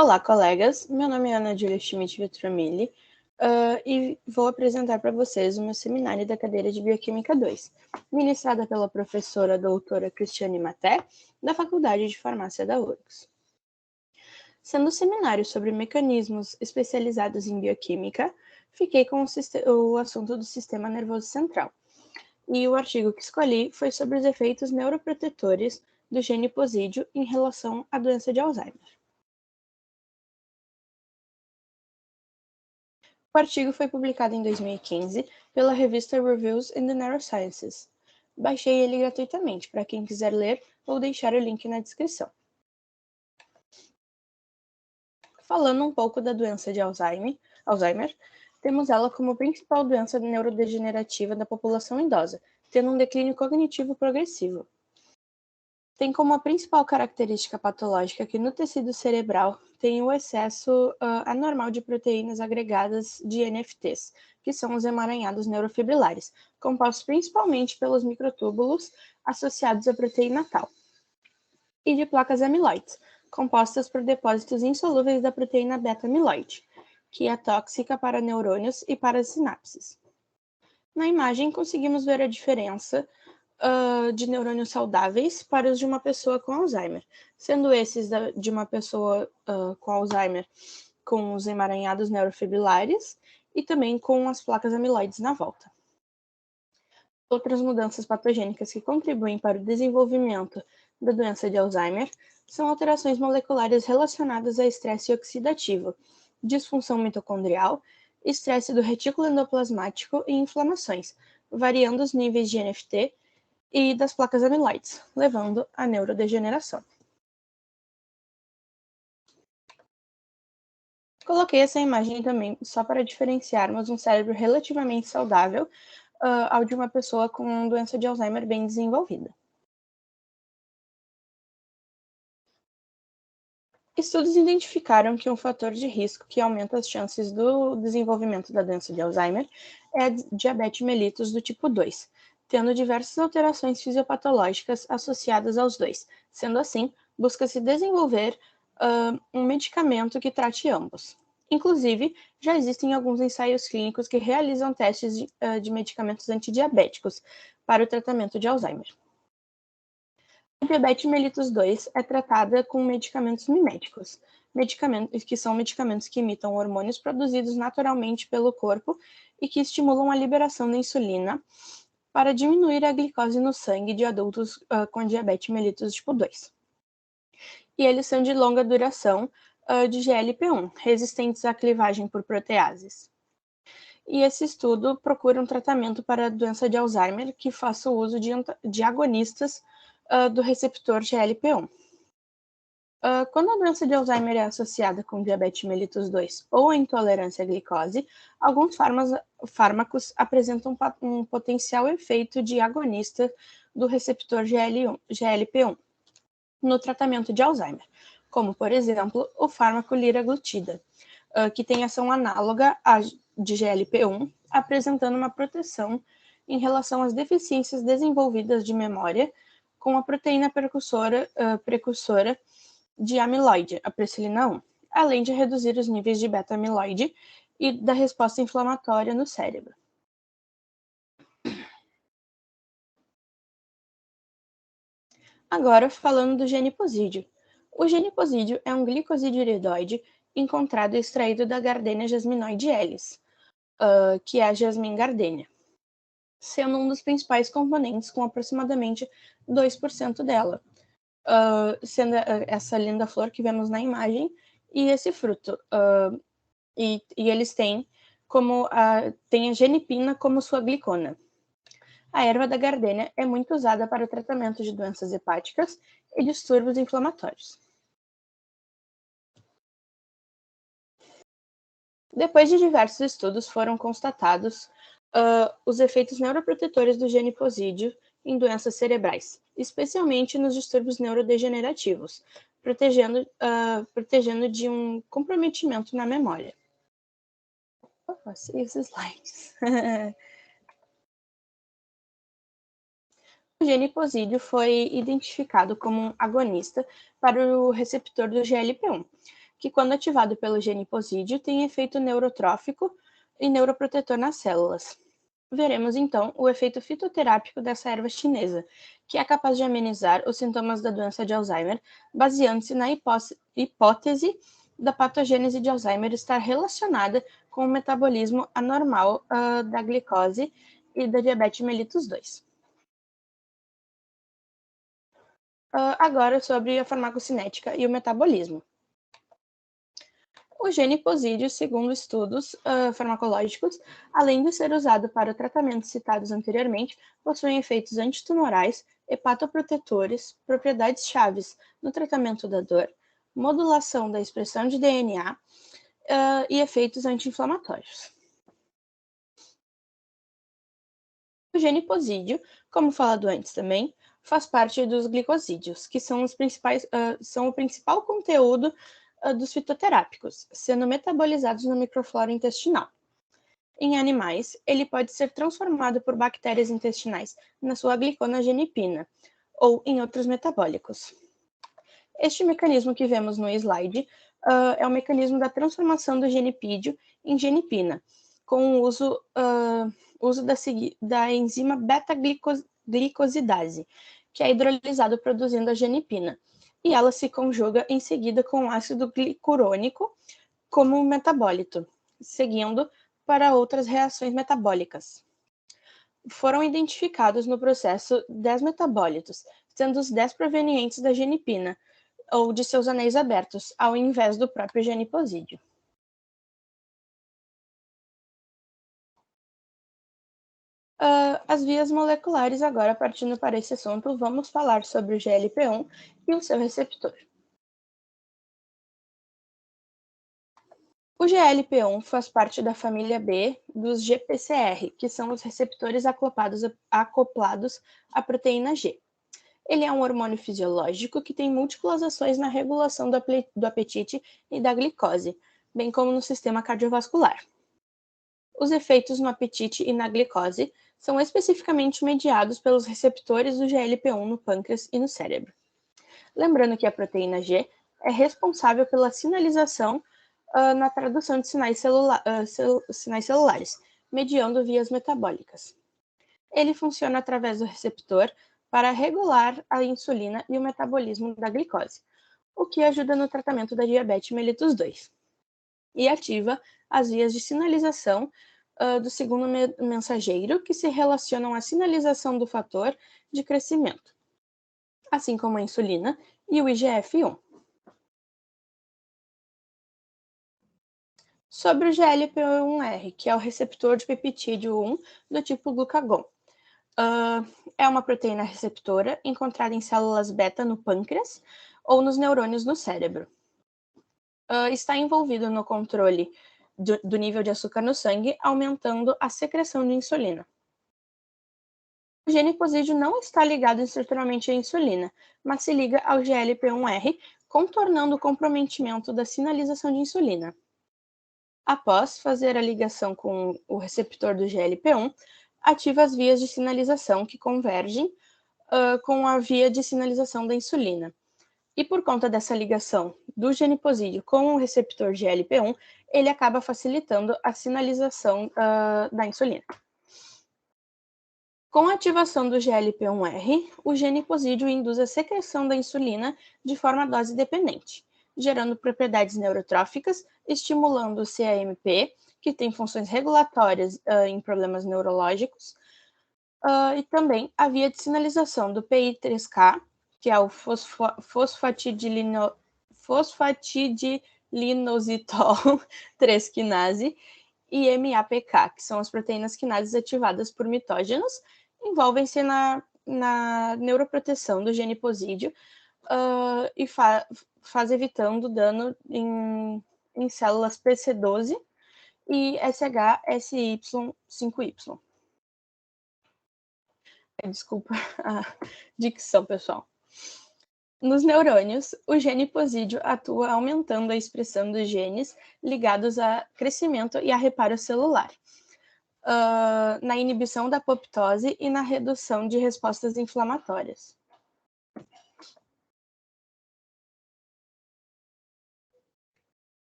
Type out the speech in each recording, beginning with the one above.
Olá, colegas. Meu nome é Ana Júlia Schmidt Vetramilli e vou apresentar para vocês o meu seminário da cadeira de Bioquímica 2, ministrada pela professora doutora Cristiane Maté, da Faculdade de Farmácia da URGS. Sendo um seminário sobre mecanismos especializados em bioquímica, fiquei com o assunto do sistema nervoso central. E o artigo que escolhi foi sobre os efeitos neuroprotetores do gene posídio em relação à doença de Alzheimer. O artigo foi publicado em 2015 pela revista Reviews in the Neurosciences. Baixei ele gratuitamente para quem quiser ler ou deixar o link na descrição. Falando um pouco da doença de Alzheimer, temos ela como principal doença neurodegenerativa da população idosa, tendo um declínio cognitivo progressivo. Tem como a principal característica patológica que no tecido cerebral tem o excesso anormal de proteínas agregadas de NFTs, que são os emaranhados neurofibrilares, compostos principalmente pelos microtúbulos associados à proteína tau, e de placas amiloides, compostas por depósitos insolúveis da proteína beta-amiloide, que é tóxica para neurônios e para as sinapses. Na imagem, conseguimos ver a diferença de neurônios saudáveis para os de uma pessoa com Alzheimer, sendo esses de uma pessoa com Alzheimer com os emaranhados neurofibrilares e também com as placas amiloides na volta. Outras mudanças patogênicas que contribuem para o desenvolvimento da doença de Alzheimer são alterações moleculares relacionadas a estresse oxidativo, disfunção mitocondrial, estresse do retículo endoplasmático e inflamações, variando os níveis de NFT e das placas amiloides, levando à neurodegeneração. Coloquei essa imagem também só para diferenciarmos um cérebro relativamente saudável ao de uma pessoa com doença de Alzheimer bem desenvolvida. Estudos identificaram que um fator de risco que aumenta as chances do desenvolvimento da doença de Alzheimer é a diabetes mellitus do tipo 2, tendo diversas alterações fisiopatológicas associadas aos dois. Sendo assim, busca-se desenvolver um medicamento que trate ambos. Inclusive, já existem alguns ensaios clínicos que realizam testes de medicamentos antidiabéticos para o tratamento de Alzheimer. A diabetes mellitus 2 é tratada com medicamentos miméticos, que são medicamentos que imitam hormônios produzidos naturalmente pelo corpo e que estimulam a liberação da insulina para diminuir a glicose no sangue de adultos com diabetes mellitus tipo 2. E eles são de longa duração de GLP-1, resistentes à clivagem por proteases. E esse estudo procura um tratamento para a doença de Alzheimer que faça o uso de agonistas do receptor GLP-1. Quando a doença de Alzheimer é associada com diabetes mellitus 2 ou a intolerância à glicose, alguns fármacos apresentam um potencial efeito de agonista do receptor GLP-1 no tratamento de Alzheimer, como, por exemplo, o fármaco liraglutida, que tem ação análoga à de GLP-1, apresentando uma proteção em relação às deficiências desenvolvidas de memória com a proteína precursora de amiloide, a presilina 1, além de reduzir os níveis de beta-amiloide e da resposta inflamatória no cérebro. Agora, falando do gene posídio. O gene posídio é um glicosídeo-iridoide encontrado e extraído da Gardenia jasminoides, que é a jasmim gardenia, sendo um dos principais componentes com aproximadamente 2% dela, sendo essa linda flor que vemos na imagem e esse fruto. E eles têm tem a genipina como sua glicona. A erva da gardenia é muito usada para o tratamento de doenças hepáticas e distúrbios inflamatórios. Depois de diversos estudos, foram constatados os efeitos neuroprotetores do gene posídio em doenças cerebrais, especialmente nos distúrbios neurodegenerativos, protegendo de um comprometimento na memória. Esses slides. O gene posídio foi identificado como um agonista para o receptor do GLP-1, que, quando ativado pelo gene posídio, tem efeito neurotrófico e neuroprotetor nas células. Veremos, então, o efeito fitoterápico dessa erva chinesa, que é capaz de amenizar os sintomas da doença de Alzheimer, baseando-se na hipótese da patogênese de Alzheimer estar relacionada com o metabolismo anormal da glicose e da diabetes mellitus 2. Agora sobre a farmacocinética e o metabolismo. O gene posídio, segundo estudos farmacológicos, além de ser usado para tratamentos citados anteriormente, possui efeitos antitumorais, hepatoprotetores, propriedades chaves no tratamento da dor, modulação da expressão de DNA e efeitos anti-inflamatórios. O gene posídio, como falado antes também, faz parte dos glicosídeos, que são o principal conteúdo dos fitoterápicos, sendo metabolizados na microflora intestinal. Em animais, ele pode ser transformado por bactérias intestinais na sua gliconagenipina ou em outros metabólicos. Este mecanismo que vemos no slide é o mecanismo da transformação do genipídio em genipina, com o uso da enzima beta-glicosidase, que é hidrolisado produzindo a genipina, e ela se conjuga em seguida com o ácido glicurônico como metabólito, seguindo para outras reações metabólicas. Foram identificados no processo 10 metabólitos, sendo os 10 provenientes da genipina, ou de seus anéis abertos, ao invés do próprio gene posídio. As vias moleculares, agora partindo para esse assunto, vamos falar sobre o GLP-1 e o seu receptor. O GLP-1 faz parte da família B dos GPCR, que são os receptores acoplados à proteína G. Ele é um hormônio fisiológico que tem múltiplas ações na regulação do apetite e da glicose, bem como no sistema cardiovascular. Os efeitos no apetite e na glicose são especificamente mediados pelos receptores do GLP-1 no pâncreas e no cérebro. Lembrando que a proteína G é responsável pela sinalização na tradução de sinais celulares, mediando vias metabólicas. Ele funciona através do receptor para regular a insulina e o metabolismo da glicose, o que ajuda no tratamento da diabetes mellitus 2, e ativa as vias de sinalização do segundo mensageiro, que se relacionam à sinalização do fator de crescimento, assim como a insulina e o IGF-1. Sobre o GLP-1R, que é o receptor de peptídeo 1 do tipo glucagon. É uma proteína receptora encontrada em células beta no pâncreas ou nos neurônios no cérebro. Está envolvido no controle do nível de açúcar no sangue, aumentando a secreção de insulina. O gene posídio não está ligado estruturalmente à insulina, mas se liga ao GLP-1R, contornando o comprometimento da sinalização de insulina. Após fazer a ligação com o receptor do GLP-1, ativa as vias de sinalização que convergem com a via de sinalização da insulina. E por conta dessa ligação do gene posídio com o receptor GLP-1, ele acaba facilitando a sinalização da insulina. Com a ativação do GLP-1R, o gene posídio induz a secreção da insulina de forma dose dependente, gerando propriedades neurotróficas, estimulando o CAMP, que tem funções regulatórias em problemas neurológicos, e também a via de sinalização do PI3K, que é o fosfatidilinositol 3 quinase, e MAPK, que são as proteínas quinases ativadas por mitógenos, envolvem-se na neuroproteção do gene posídio e faz evitando dano em células PC12 e SHSY5Y. Desculpa a dicção, pessoal. Nos neurônios, o gene posídio atua aumentando a expressão dos genes ligados a crescimento e a reparo celular, na inibição da apoptose e na redução de respostas inflamatórias.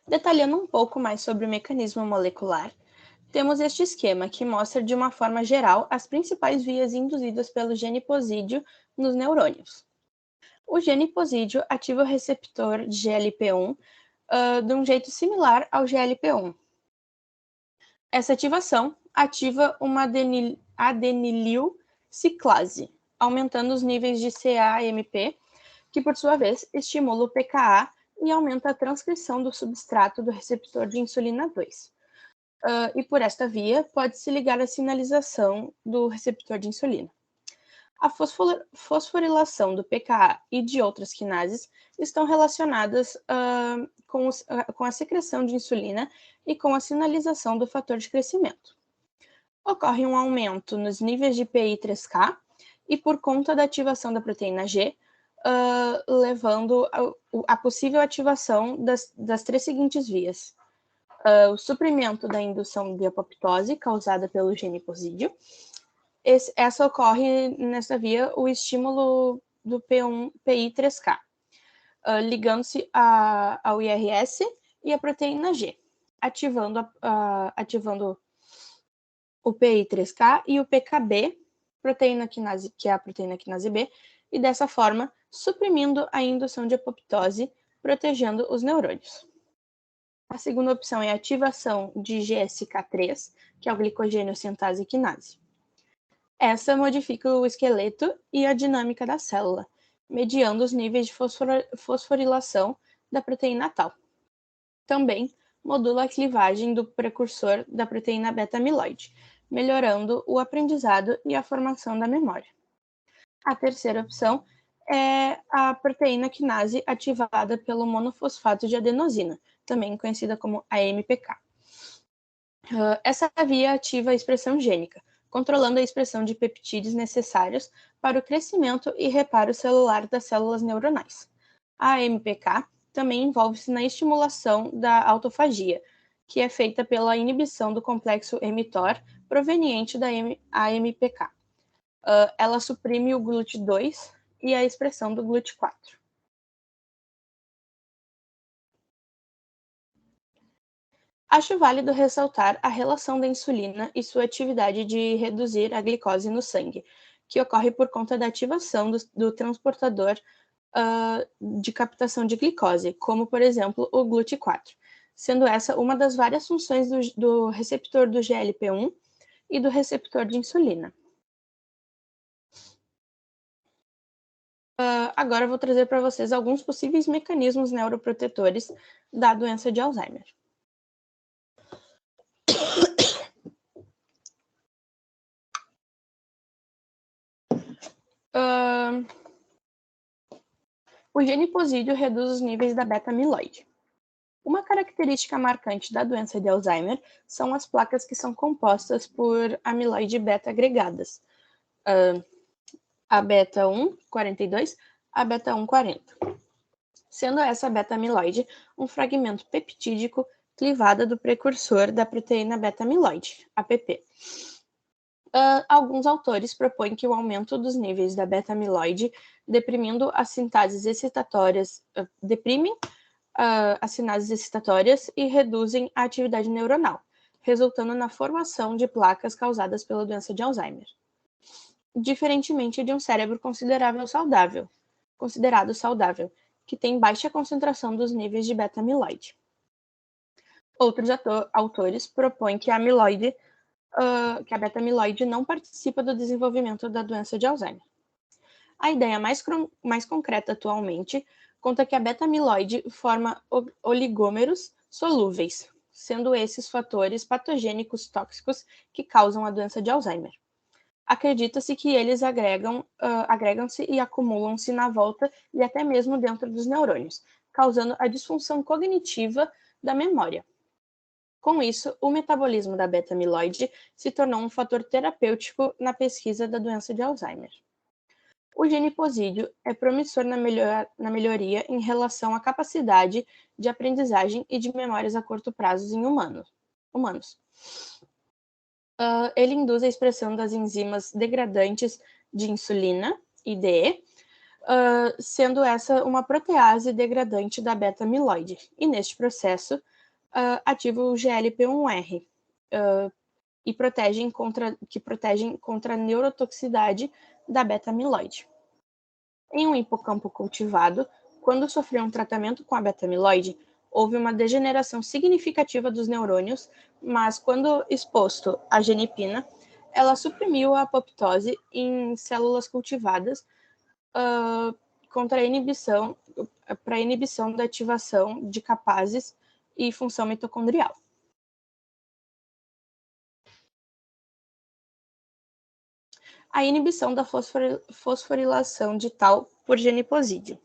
Detalhando um pouco mais sobre o mecanismo molecular, temos este esquema que mostra de uma forma geral as principais vias induzidas pelo gene posídeo nos neurônios. O gene posídeo ativa o receptor de GLP-1 de um jeito similar ao GLP-1. Essa ativação ativa uma adenililciclase, aumentando os níveis de CAMP, que por sua vez estimula o PKA e aumenta a transcrição do substrato do receptor de insulina 2. E por esta via pode-se ligar a sinalização do receptor de insulina. A fosforilação do PKA e de outras quinases estão relacionadas com a secreção de insulina e com a sinalização do fator de crescimento. Ocorre um aumento nos níveis de PI3K e por conta da ativação da proteína G, levando a possível ativação das três seguintes vias. O suprimento da indução de apoptose causada pelo gene posídeo. Essa ocorre nessa via o estímulo do PI3K, ligando-se ao IRS e à proteína G, ativando o PI3K e o PKB, que é a proteína quinase B, e dessa forma suprimindo a indução de apoptose, protegendo os neurônios. A segunda opção é a ativação de GSK3, que é o glicogênio sintase quinase. Essa modifica o esqueleto e a dinâmica da célula, mediando os níveis de fosforilação da proteína tal. Também modula a clivagem do precursor da proteína beta-amiloide, melhorando o aprendizado e a formação da memória. A terceira opção é a proteína quinase ativada pelo monofosfato de adenosina, também conhecida como AMPK. Essa via ativa a expressão gênica, controlando a expressão de peptídeos necessários para o crescimento e reparo celular das células neuronais. A AMPK também envolve-se na estimulação da autofagia, que é feita pela inibição do complexo mTOR proveniente da AMPK. Ela suprime o GLUT2 e a expressão do GLUT4. Acho válido ressaltar a relação da insulina e sua atividade de reduzir a glicose no sangue, que ocorre por conta da ativação do transportador de captação de glicose, como, por exemplo, o GLUT4, sendo essa uma das várias funções do receptor do GLP-1 e do receptor de insulina. Agora eu vou trazer para vocês alguns possíveis mecanismos neuroprotetores da doença de Alzheimer. O gene posídeo reduz os níveis da beta-amiloide. Uma característica marcante da doença de Alzheimer são as placas que são compostas por amiloide beta agregadas, a beta 1,42, a beta 1,40. Sendo essa beta-amiloide um fragmento peptídico clivada do precursor da proteína beta-amiloide, APP. Alguns autores propõem que o aumento dos níveis da beta-amiloide, deprimindo as sinases excitatórias, deprimem as sinases excitatórias e reduzem a atividade neuronal, resultando na formação de placas causadas pela doença de Alzheimer. Diferentemente de um cérebro considerado saudável, que tem baixa concentração dos níveis de beta-amiloide. Outros autores propõem que a beta-amiloide não participa do desenvolvimento da doença de Alzheimer. A ideia mais concreta atualmente conta que a beta-amiloide forma oligômeros solúveis, sendo esses fatores patogênicos tóxicos que causam a doença de Alzheimer. Acredita-se que eles agregam-se e acumulam-se na volta e até mesmo dentro dos neurônios, causando a disfunção cognitiva da memória. Com isso, o metabolismo da beta-amiloide se tornou um fator terapêutico na pesquisa da doença de Alzheimer. O gene posídeo é promissor na melhoria em relação à capacidade de aprendizagem e de memórias a curto prazo em humanos. Ele induz a expressão das enzimas degradantes de insulina, IDE, sendo essa uma protease degradante da beta-amiloide, e neste processo ativa o GLP-1R e protegem contra a neurotoxicidade da beta-amiloide. Em um hipocampo cultivado, quando sofreu um tratamento com a beta-amiloide, houve uma degeneração significativa dos neurônios, mas quando exposto à genipina, ela suprimiu a apoptose em células cultivadas para a inibição da ativação de capazes e função mitocondrial. A inibição da fosforilação de Tau por geniposídeo.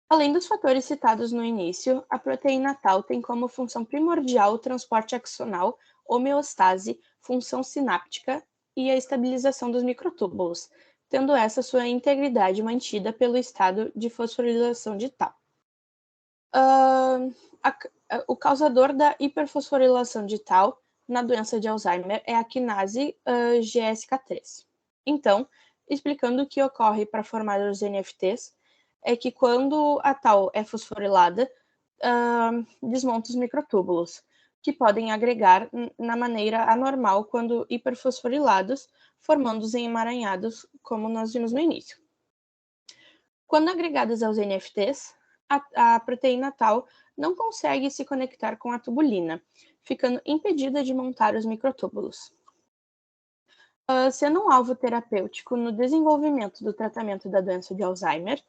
Além dos fatores citados no início, a proteína Tau tem como função primordial o transporte axonal, homeostase, função sináptica e a estabilização dos microtúbulos, tendo essa sua integridade mantida pelo estado de fosforilação de Tau. O causador da hiperfosforilação de Tau na doença de Alzheimer é a quinase GSK3. Então, explicando o que ocorre para formar os NFTs, é que quando a Tau é fosforilada, desmonta os microtúbulos, que podem agregar na maneira anormal quando hiperfosforilados, formando-os em emaranhados, como nós vimos no início. Quando agregadas aos NFTs, a proteína Tau não consegue se conectar com a tubulina, ficando impedida de montar os microtúbulos. Sendo um alvo terapêutico no desenvolvimento do tratamento da doença de Alzheimer,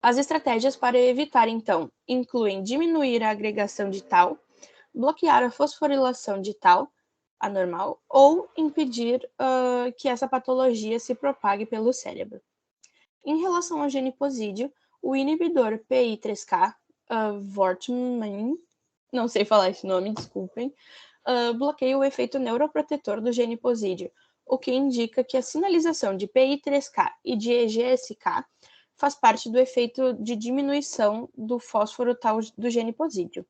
as estratégias para evitar, então, incluem diminuir a agregação de Tau, bloquear a fosforilação de Tau, anormal, ou impedir que essa patologia se propague pelo cérebro. Em relação ao geniposídeo, o inibidor PI3K, Wortmann, não sei falar esse nome, desculpem, bloqueia o efeito neuroprotetor do geniposídeo, o que indica que a sinalização de PI3K e de EGSK faz parte do efeito de diminuição do fósforo Tau do geniposídeo.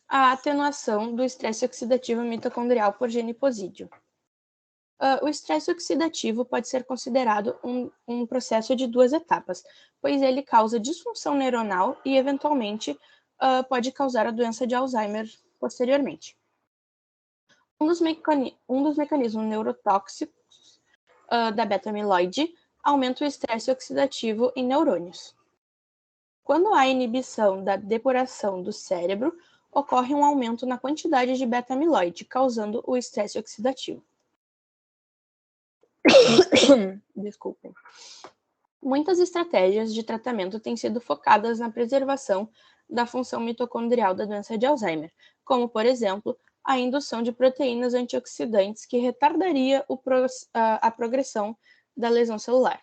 A atenuação do estresse oxidativo mitocondrial por geniposídeo. O estresse oxidativo pode ser considerado um processo de duas etapas, pois ele causa disfunção neuronal e, eventualmente, pode causar a doença de Alzheimer posteriormente. Um dos mecanismos neurotóxicos da beta-amiloide aumenta o estresse oxidativo em neurônios. Quando há inibição da depuração do cérebro, ocorre um aumento na quantidade de beta-amiloide, causando o estresse oxidativo. Desculpem. Muitas estratégias de tratamento têm sido focadas na preservação da função mitocondrial da doença de Alzheimer, como, por exemplo, a indução de proteínas antioxidantes que retardaria a progressão da lesão celular.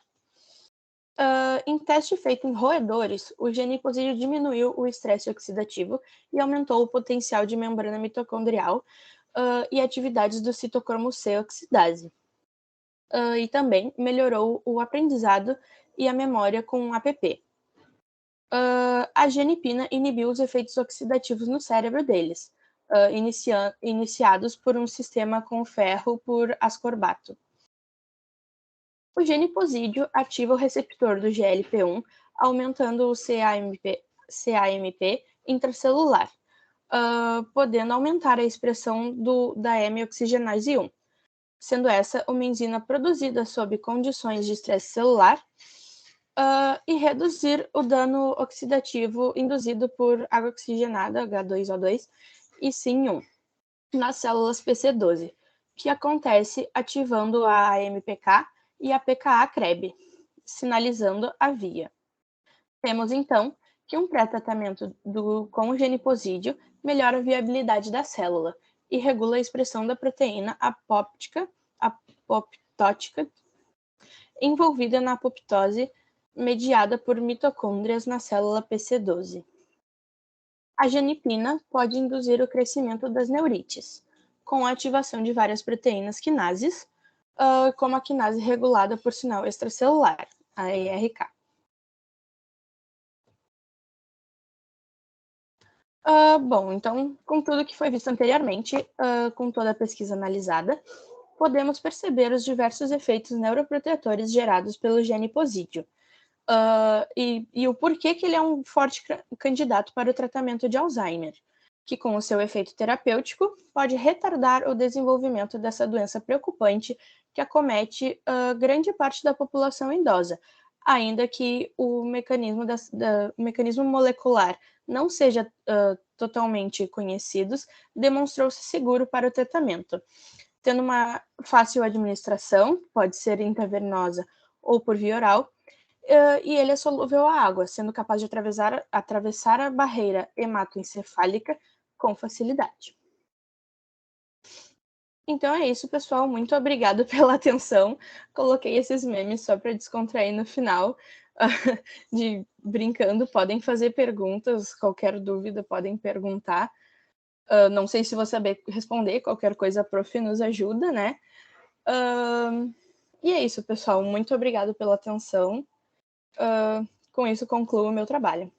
Em teste feito em roedores, o geniposídeo diminuiu o estresse oxidativo e aumentou o potencial de membrana mitocondrial e atividades do citocromo C oxidase. E também melhorou o aprendizado e a memória com APP. A genipina inibiu os efeitos oxidativos no cérebro deles, iniciados por um sistema com ferro por ascorbato. O geniposídeo ativa o receptor do GLP-1, aumentando o CAMP intracelular, podendo aumentar a expressão da M-oxigenase 1, sendo essa uma enzima produzida sob condições de estresse celular, e reduzir o dano oxidativo induzido por água oxigenada, H2O2, e SIN1, nas células PC12, que acontece ativando a AMPK e a PKA-CREB, sinalizando a via. Temos, então, que um pré-tratamento com o geniposídeo melhora a viabilidade da célula e regula a expressão da proteína apoptótica envolvida na apoptose mediada por mitocôndrias na célula PC12. A genipina pode induzir o crescimento das neurites, com a ativação de várias proteínas quinases, como a quinase regulada por sinal extracelular, a ERK. Bom, então, com tudo que foi visto anteriormente, com toda a pesquisa analisada, podemos perceber os diversos efeitos neuroprotetores gerados pelo gene posídio, e o porquê que ele é um forte candidato para o tratamento de Alzheimer, que com o seu efeito terapêutico pode retardar o desenvolvimento dessa doença preocupante que acomete grande parte da população idosa, ainda que o mecanismo molecular não seja totalmente conhecido, demonstrou-se seguro para o tratamento. Tendo uma fácil administração, pode ser intravenosa ou por via oral, e ele é solúvel à água, sendo capaz de atravessar a barreira hematoencefálica com facilidade. Então é isso, pessoal. Muito obrigada pela atenção. Coloquei esses memes só para descontrair no final, de brincando. Podem fazer perguntas, qualquer dúvida podem perguntar. Não sei se vou saber responder, qualquer coisa a prof nos ajuda, né? E é isso, pessoal. Muito obrigada pela atenção. Com isso, concluo o meu trabalho.